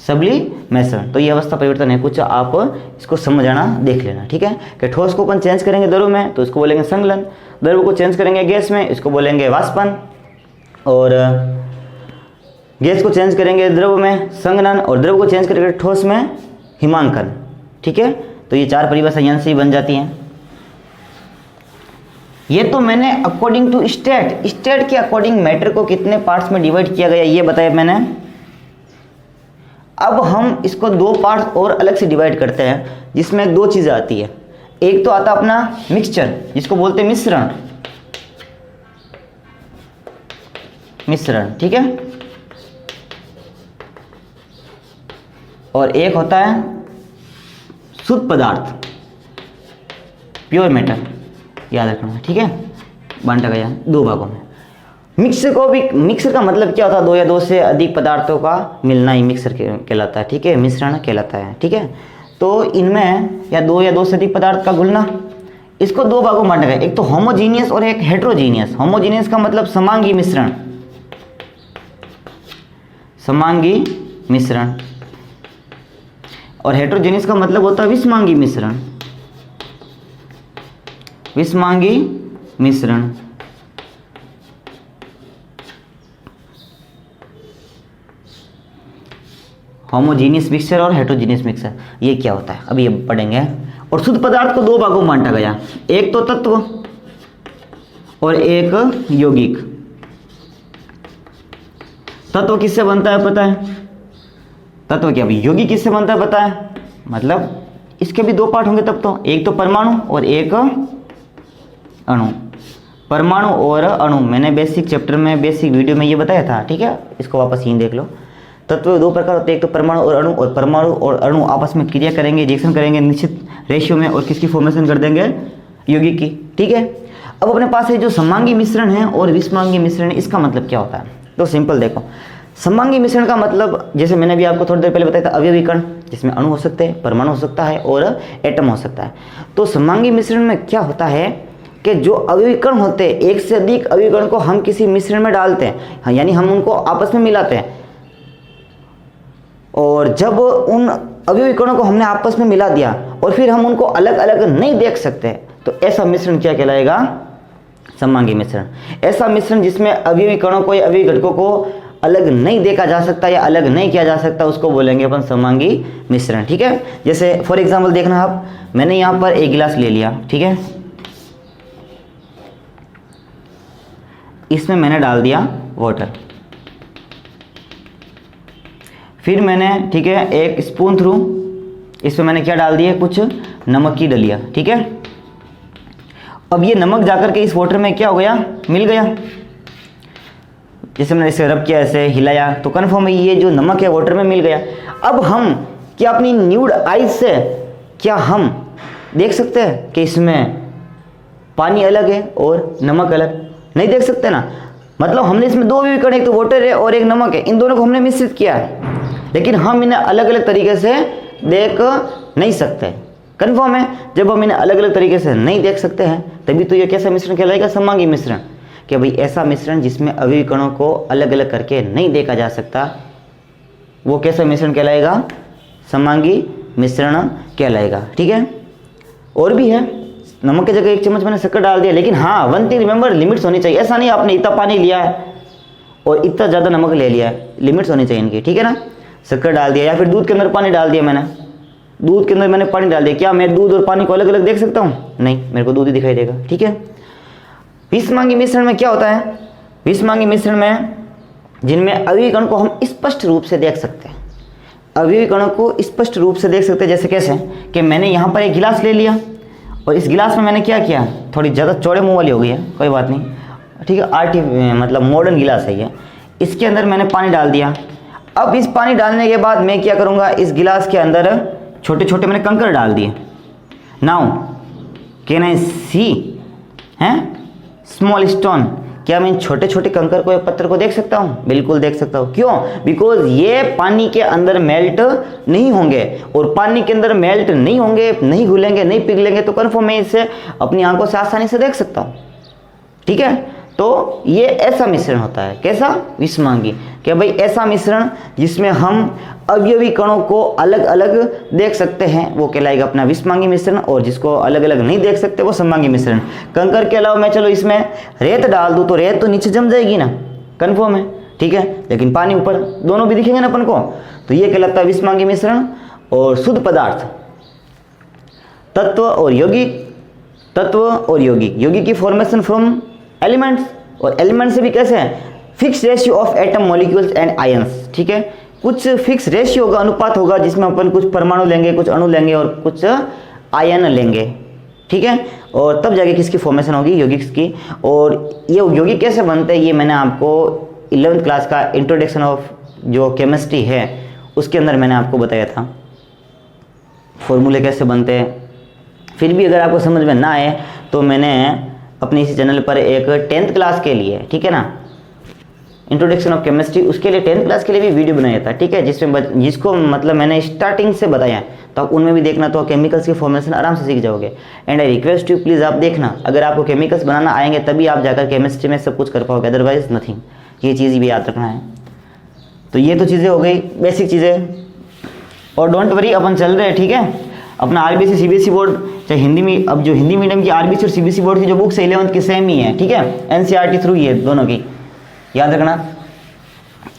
सब्लिमेशन। तो ये अवस्था परिवर्तन है कुछ, आप इसको समझ आना, देख लेना, ठीक है। कि ठोस को अपन चेंज करेंगे द्रव में तो इसको बोलेंगे संघनन, द्रव को चेंज करेंगे गैस में इसको बोलेंगे वाष्पन, और गैस को चेंज करेंगे द्रव में संघनन, और द्रव को चेंज करेंगे ठोस में हिमांकन, ठीक है। तो ये चार परिभाषा यहाँ से ही बन जाती हैं। ये तो मैंने अकॉर्डिंग टू स्टेट के अकॉर्डिंग मैटर को कितने पार्ट्स में डिवाइड किया गया ये बताया मैंने। अब हम इसको दो पार्ट्स और अलग से डिवाइड करते हैं, जिसमें दो चीज़ें आती है। एक तो आता अपना मिक्सचर, जिसको बोलते हैं मिश्रण, ठीक है, और एक होता है शुद्ध पदार्थ, प्योर मैटर, याद रखना, ठीक है। बांटा गया दो भागों में। मिक्सर का मतलब क्या होता है? दो या दो से अधिक पदार्थों का मिलना ही मिक्सर कहलाता है, ठीक है, मिश्रण कहलाता है, ठीक है। तो इनमें या दो से अधिक पदार्थ का घुलना, इसको दो भागों में बांटा गया, एक तो होमोजीनियस और एक हेट्रोजीनियस। होमोजीनियस का मतलब समांगी मिश्रण, समांगी मिश्रण, और हेट्रोजीनियस का मतलब होता है विषमांगी मिश्रण, विषमांगी मिश्रण। होमोजीनियस मिक्सचर और हेट्रोजीनियस मिक्सचर, ये क्या होता है अभी ये पढ़ेंगे। और शुद्ध पदार्थ को दो भागों में बांटा गया, एक तो तत्व और एक यौगिक। तत्व किससे बनता है पता है? तत्व क्या, अभी यौगिक किससे बनता है पता है? मतलब इसके भी दो पार्ट होंगे तब तो, एक तो परमाणु और एक अणु। परमाणु और अणु मैंने बेसिक चैप्टर में, बेसिक वीडियो में ये बताया था, ठीक है, इसको वापस यहीं देख लो। तत्व दो प्रकार होते हैं, एक तो परमाणु और अणु, और परमाणु और अणु आपस में क्रिया करेंगे, रिएक्शन करेंगे निश्चित रेशियो में, और किसकी फॉर्मेशन कर देंगे? यौगिक की, ठीक है। अब अपने पास ये जो समांगी मिश्रण है और विषमांगी मिश्रण है, इसका मतलब क्या होता है? तो सिंपल देखो, समांगी मिश्रण का मतलब जैसे मैंने भी आपको थोड़ी देर पहले बताया था, अवयवी कण, जिसमें अणु हो सकते हैं, परमाणु हो सकता है और एटम हो सकता है। तो समांगी मिश्रण में क्या होता है कि जो अवयवी कण होते हैं, एक से अधिक अवयवी कण को हम किसी मिश्रण में डालते हैं, यानी हम उनको आपस में मिलाते हैं, और जब उन अवयवी कणों को हमने आपस में मिला दिया और फिर हम उनको अलग अलग नहीं देख सकते, तो ऐसा मिश्रण क्या कहलाएगा? समांगी मिश्रण। ऐसा मिश्रण जिसमें अवयवी कणों को या अवयवी घटकों को अलग नहीं देखा जा सकता या अलग नहीं किया जा सकता, उसको बोलेंगे अपन समांगी मिश्रण, ठीक है। जैसे फॉर एग्जाम्पल देखना आप, मैंने यहाँ पर एक गिलास ले लिया, ठीक है, इसमें मैंने डाल दिया वाटर, फिर मैंने, ठीक है, एक स्पून थ्रू इसमें मैंने क्या डाल दिया? कुछ नमक की डलिया, ठीक है। अब ये नमक जाकर के इस वाटर में क्या हो गया? मिल गया। जैसे मैंने इसे रब किया, ऐसे हिलाया, तो कन्फर्म है ये जो नमक है वाटर में मिल गया। अब हम क्या अपनी न्यूड आइज से क्या हम देख सकते हैं कि इसमें पानी अलग है और नमक अलग? नहीं देख सकते ना। मतलब हमने इसमें दो अवयवी कण, एक तो वाटर है और एक नमक है, इन दोनों को हमने मिश्रित किया है, लेकिन हम इन्हें अलग अलग तरीके से देख नहीं सकते। कन्फर्म है, जब हम इन्हें अलग अलग तरीके से नहीं देख सकते हैं, तभी तो ये कैसा मिश्रण कहलाएगा? समांगी मिश्रण। कि भाई ऐसा मिश्रण जिसमें अवयवी कणों को अलग अलग करके नहीं देखा जा सकता, वो कैसा मिश्रण कहलाएगा? समांगी मिश्रण कहलाएगा, ठीक है। और भी है, नमक की जगह 1 चम्मच मैंने शक्कर डाल दिया, लेकिन हाँ वन थिंग रिमेंबर, लिमिट्स होनी चाहिए। ऐसा नहीं आपने इतना पानी लिया है और इतना ज़्यादा नमक ले लिया है, लिमिट्स होनी चाहिए इनकी, ठीक है ना। शक्कर डाल दिया या फिर दूध के अंदर पानी डाल दिया मैंने, दूध के अंदर मैंने पानी डाल दिया, क्या मैं दूध और पानी को अलग अलग देख सकता हूँ? नहीं, मेरे को दूध ही दिखाई देगा, ठीक है। विषमांगी मिश्रण में क्या होता है? विषमांगी मिश्रण में जिनमें अवयवी कण को हम स्पष्ट रूप से देख सकते हैं, अवयवी कणों को स्पष्ट रूप से देख सकते हैं। जैसे कैसे कि मैंने यहाँ पर एक गिलास ले लिया और इस गिलास में मैंने क्या किया, थोड़ी ज़्यादा चौड़े मुंह वाली हो गई है, कोई बात नहीं, ठीक है, मतलब मॉडर्न गिलास है ये। इसके अंदर मैंने पानी डाल दिया। अब इस पानी डालने के बाद मैं क्या करूँगा, इस गिलास के अंदर छोटे छोटे मैंने कंकर डाल दिए। नाउ कैन आई सी हैं स्मॉल स्टोन, क्या मैं इन छोटे छोटे कंकर को या पत्थर को देख सकता हूँ? बिल्कुल देख सकता हूँ। क्यों? बिकॉज ये पानी के अंदर मेल्ट नहीं होंगे, और पानी के अंदर मेल्ट नहीं होंगे, नहीं घुलेंगे, नहीं पिघलेंगे, तो कन्फर्म मैं इसे अपनी आंखों से आसानी से देख सकता हूँ, ठीक है। तो ये ऐसा मिश्रण होता है, कैसा? विषमांगी। क्या भाई? ऐसा मिश्रण जिसमें हम अवयवी कणों को अलग अलग देख सकते हैं वो कहलाएगा अपना विषमांगी मिश्रण, और जिसको अलग अलग नहीं देख सकते वो सममांगी मिश्रण। कंकर के अलावा मैं चलो इसमें रेत डाल दूं तो रेत तो नीचे जम जाएगी ना, कन्फर्म है, ठीक है, लेकिन पानी ऊपर, दोनों भी दिखेंगे ना अपन को, तो ये कहलाता है विषमांगी मिश्रण। और शुद्ध पदार्थ, तत्व और यौगिक, तत्व और यौगिक, यौगिक की फॉर्मेशन फ्रॉम एलिमेंट्स, और एलिमेंट से भी कैसे है? Fix ratio of atom molecules and ions, ठीक है, कुछ फिक्स रेशियो होगा, अनुपात होगा, जिसमें अपन कुछ परमाणु लेंगे, कुछ अणु लेंगे और कुछ आयन लेंगे, ठीक है, और तब जाके किसकी फॉर्मेशन होगी? यौगिक की। और ये यौगिक कैसे बनते हैं ये मैंने आपको 11th क्लास का इंट्रोडक्शन ऑफ जो केमिस्ट्री है उसके अंदर मैंने आपको बताया था, फॉर्मूले कैसे बनते हैं। फिर भी अगर आपको समझ में ना आए तो मैंने अपने इसी चैनल पर एक 10th क्लास के लिए, ठीक है ना, इंट्रोडक्शन ऑफ केमिस्ट्री, उसके लिए 10th क्लास के लिए भी वीडियो बनाया था, ठीक है, जिसको मतलब मैंने स्टार्टिंग से बताया, तो आप उनमें भी देखना, तो केमिकल्स की फॉर्मेशन आराम से सीख जाओगे। And I request you please आप देखना, अगर आपको केमिकल्स बनाना आएंगे तभी आप जाकर केमिस्ट्री में सब कुछ कर पाओगे, अदरवाइज नथिंग। ये चीज़ भी याद रखना है। तो ये तो चीज़ें हो गई, बेसिक चीज़ें, और डोंट वरी अपन चल रहे हैं, ठीक है। अपना आरबीसी सीबीएसई बोर्ड, चाहे हिंदी में, अब जो हिंदी मीडियम की आरबीसी और सीबीएसई बोर्ड की जो बुक्स है 11th की सेम ही है, ठीक है, एनसीईआरटी थ्रू ही है दोनों की, याद रखना।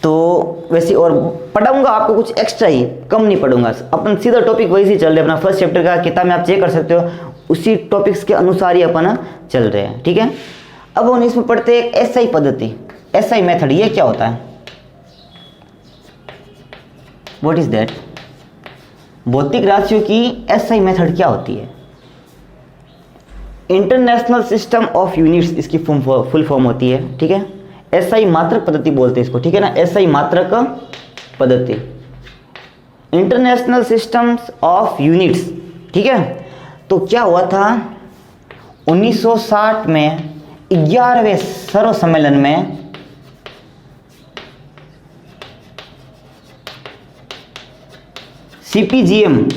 तो वैसे और पढ़ाऊंगा आपको कुछ एक्स्ट्रा ही, कम नहीं पढ़ूंगा, अपन सीधा टॉपिक वही से चल रहे, अपना फर्स्ट चैप्टर का किताब में आप चेक कर सकते हो, उसी टॉपिक्स के अनुसार ही अपन चल रहे हैं, ठीक है। अब हम इसमें पढ़ते हैं एसआई पद्धति, एसआई मेथड। ये क्या होता है? What is that? भौतिक राशियों की एसआई मेथड क्या होती है? इंटरनेशनल सिस्टम ऑफ यूनिट्स इसकी फुल फॉर्म होती है, ठीक है। एसआई मात्रक पद्धति बोलते हैं इसको, ठीक है ना, एसआई मात्रक पद्धति, इंटरनेशनल सिस्टम्स ऑफ यूनिट्स, ठीक है। तो क्या हुआ था 1960 में 11वें सर्व सम्मेलन में CPGM,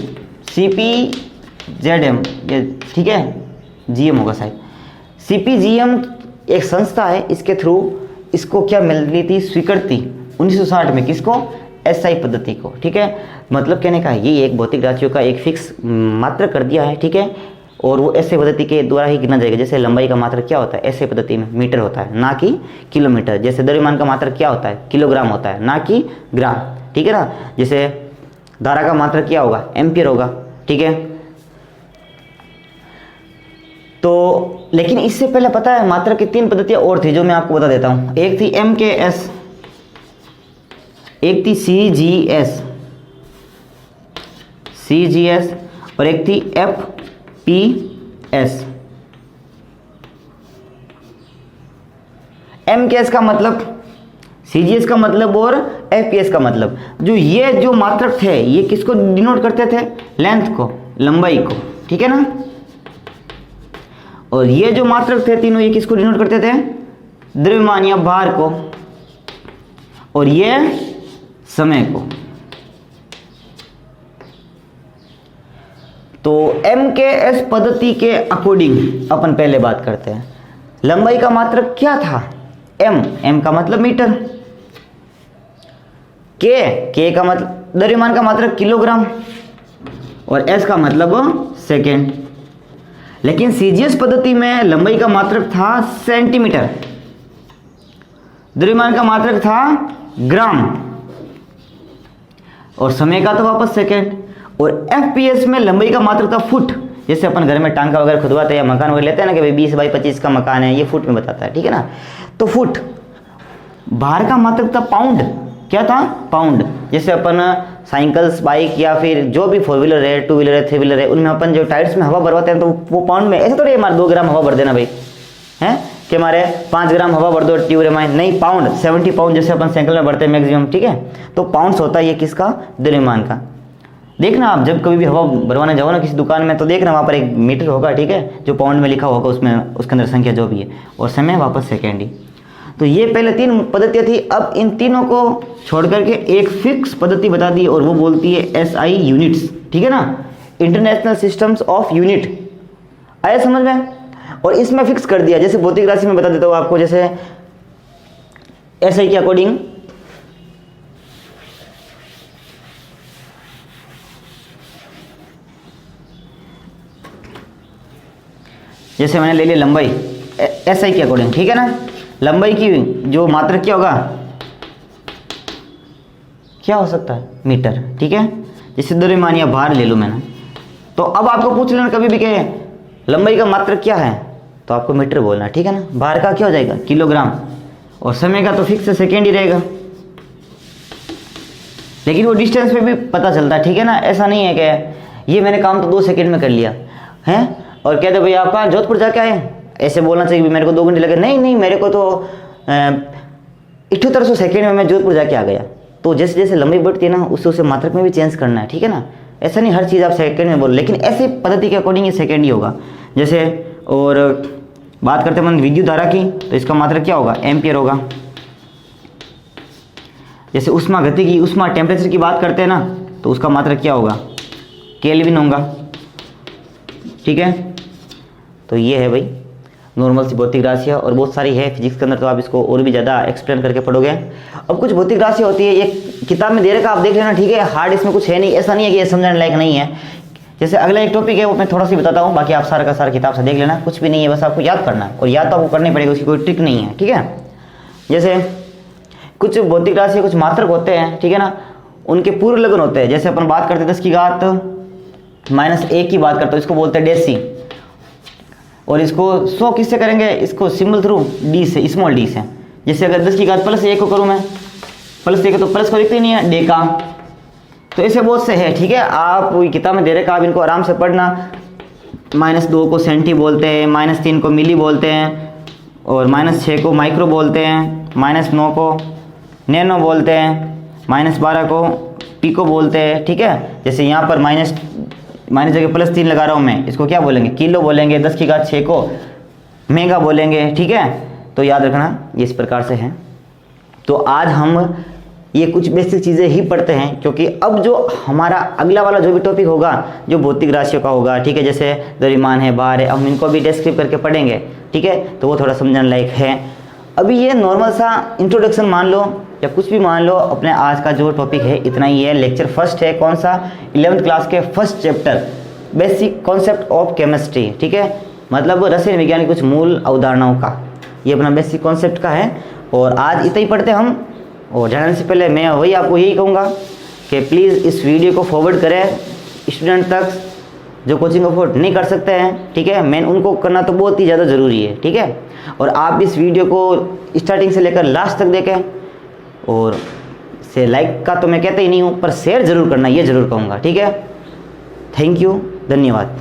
CPZM, ये ठीक है, GM होगा शायद। CPGM एक संस्था है, इसके थ्रू इसको क्या मिल रही थी? स्वीकृति 1960 में, किसको? एसआई पद्धति को, ठीक है। मतलब कहने का ये एक भौतिक राशियों का एक फिक्स मात्रक कर दिया है, ठीक है, और वो एसआई पद्धति के द्वारा ही गिना जाएगा। जैसे लंबाई का मात्रक क्या होता है एसआई पद्धति में? मीटर होता है, ना कि किलोमीटर। जैसे द्रव्यमान का मात्रक क्या होता है? किलोग्राम होता है, ना कि ग्राम, ठीक है ना। जैसे धारा का मात्रक क्या होगा? एम्पियर होगा, ठीक है। तो लेकिन इससे पहले पता है मात्रक की 3 पद्धतियां और थी जो मैं आपको बता देता हूं। एक थी MKS, एक थी CGS और एक थी FPS। MKS का मतलब, CGS का मतलब और FPS का मतलब, जो ये जो मात्रक थे ये किसको डिनोट करते थे? लेंथ को, लंबाई को, ठीक है ना। और ये जो मात्रक थे तीनों, ये किसको डिनोट करते थे? द्रव्यमान या भार को, और ये समय को। तो MKS पद्धति के अकॉर्डिंग अपन पहले बात करते हैं। लंबाई का मात्रक क्या था? M का मतलब मीटर, K का मतलब द्रव्यमान का मात्रक किलोग्राम, और S का मतलब सेकेंड। लेकिन सीजीएस पद्धति में लंबाई का मात्रक था सेंटीमीटर, द्रव्यमान का मात्रक था ग्राम, और समय का तो वापस सेकेंड। और एफपीएस में लंबाई का मात्रक था फुट। जैसे अपन घर में टांका वगैरह खुदवाते हैं या मकान वगैरह लेते हैं ना कि भाई 20 बाई 25 का मकान है, ये फुट में बताता है, ठीक है ना। तो फुट। भार का मात्रक था पाउंड। क्या था? पाउंड। जैसे अपन साइकिल्स, बाइक या फिर जो भी 4 व्हीलर है, 2 व्हीलर है, 3 व्हीलर है, उनमें अपन जो टायर्स में हवा भरवाते हैं तो वो पाउंड में। ऐसे थोड़ी हमारे 2 ग्राम हवा भर देना भाई, हैं कि हमारे 5 ग्राम हवा भर दो ट्यूब में, नहीं, पाउंड, 70 पाउंड जैसे अपन साइकिल में भरते हैं मैक्सिमम, ठीक है। तो पाउंड्स होता है ये किसका? द्रव्यमान का। देखना आप जब कभी भी हवा भरवाने जाओ ना किसी दुकान में, तो देखना वहाँ पर एक मीटर होगा, ठीक है, जो पाउंड में लिखा होगा, उसमें उसके अंदर संख्या जो भी है, और समय वापस सेकेंड ही। तो ये पहले 3 पद्धतियाँ थी। अब इन तीनों को छोड़ करके एक फिक्स पद्धति बता दी, और वो बोलती है एसआई यूनिट्स, ठीक है ना, इंटरनेशनल सिस्टम्स ऑफ यूनिट। आया समझ में? और इसमें फिक्स कर दिया। जैसे भौतिक राशि में बता देता हूँ आपको, जैसे एसआई के अकॉर्डिंग जैसे मैंने ले लिया लंबाई एसआई के अकॉर्डिंग, ठीक है ना। लंबाई की जो मात्रक क्या होगा, क्या हो सकता है? मीटर, ठीक है। जैसे द्रव्यमान या भार ले लूँ मैंने, तो अब आपको पूछ लेना कभी भी कहे लंबाई का मात्रक क्या है, तो आपको मीटर बोलना, ठीक है ना। भार का क्या हो जाएगा? किलोग्राम, और समय का तो फिक्स सेकेंड ही रहेगा, लेकिन वो डिस्टेंस पे भी पता चलता है, ठीक है ना। ऐसा नहीं है कि ये मैंने काम तो 2 सेकेंड में कर लिया है, और कहते भाई आप कहाँ जोधपुर जाके आए, ऐसे बोलना चाहिए मेरे को 2 घंटे लगे, नहीं, मेरे को तो 7800 सेकेंड में मैं जोधपुर जाके आ गया। तो जैसे जैसे लंबाई बढ़ती है ना, उससे उसे मात्रक में भी चेंज करना है, ठीक है ना। ऐसा नहीं हर चीज़ आप सेकेंड में बोलो, लेकिन ऐसी पद्धति के अकॉर्डिंग ये सेकेंड ही होगा। जैसे और बात करते हैं विद्युत धारा की, तो इसका मात्रक क्या होगा? एम्पियर होगा। जैसे उष्मा गति की, उष्मा टेम्परेचर की बात करते हैं ना, तो उसका मात्रक क्या होगा? केल्विन होगा, ठीक है। तो ये है भाई नॉर्मल सी भौतिक राशियाँ, और बहुत सारी है फिजिक्स के अंदर, तो आप इसको और भी ज़्यादा एक्सप्लेन करके पढ़ोगे। अब कुछ भौतिक राशि होती है, ये किताब में दे रखा, आप देख लेना, ठीक है। हार्ड इसमें कुछ है नहीं, ऐसा नहीं है कि ये समझने लायक नहीं है। जैसे अगला एक टॉपिक है वो मैं थोड़ा सी बताता हूँ, बाकी आप सारा का सारा किताब से देख लेना, कुछ भी नहीं है, बस आपको याद करना है, और याद तो आपको करनी पड़ेगी, उसकी कोई ट्रिक नहीं है, ठीक है। जैसे कुछ भौतिक राशि कुछ मात्रक होते हैं, ठीक है ना, उनके पूर्व लग्न होते हैं। जैसे अपन बात करते हैं 10 की घात -1 की बात करते हैं, इसको बोलते हैं डेसी, और इसको 100 किससे करेंगे? इसको सिंबल थ्रू डी से, स्मॉल डी से। जैसे अगर 10 की घात +1 को करूँ मैं, +1 तो प्लस को लिखते नहीं है, डेका। तो ऐसे बहुत से है, ठीक है। आप किताब में दे रहे, आप इनको आराम से पढ़ना। -2 को सेंटी बोलते हैं, -3 को मिली बोलते हैं, और -6 को माइक्रो बोलते हैं, -9 को नैनो बोलते हैं, -12 को पिको बोलते हैं, ठीक है। जैसे यहाँ पर माइनस जगह +3 लगा रहा हूँ मैं, इसको क्या बोलेंगे? किलो बोलेंगे। 10 की घात 6 को मेगा बोलेंगे, ठीक है। तो याद रखना ये इस प्रकार से है। तो आज हम ये कुछ बेसिक चीज़ें ही पढ़ते हैं, क्योंकि अब जो हमारा अगला वाला जो भी टॉपिक होगा, जो भौतिक राशियों का होगा, ठीक है, जैसे द्रव्यमान है, भार है, हम इनको भी डिस्क्राइब करके पढ़ेंगे, ठीक है। तो वो थोड़ा समझने लायक है। अभी ये नॉर्मल सा इंट्रोडक्शन मान लो या कुछ भी मान लो, अपने आज का जो टॉपिक है इतना ही है। लेक्चर फर्स्ट है, कौन सा? 11th क्लास के first chapter, basic concept of chemistry, ठीक है, मतलब रसायन विज्ञान की कुछ मूल अवधारणाओं का, ये अपना बेसिक कॉन्सेप्ट का है। और आज इतना ही पढ़ते हम। और जाने से पहले मैं वही आपको यही कहूँगा कि प्लीज़ इस वीडियो को फॉरवर्ड करें स्टूडेंट तक जो कोचिंग अफोर्ड नहीं कर सकते हैं, ठीक है। मेन उनको करना तो बहुत ही ज़्यादा ज़रूरी है, ठीक है। और आप इस वीडियो को स्टार्टिंग से लेकर लास्ट तक देखें, और से लाइक का तो मैं कहता ही नहीं हूँ, पर शेयर ज़रूर करना, ये ज़रूर कहूँगा, ठीक है। थैंक यू, धन्यवाद।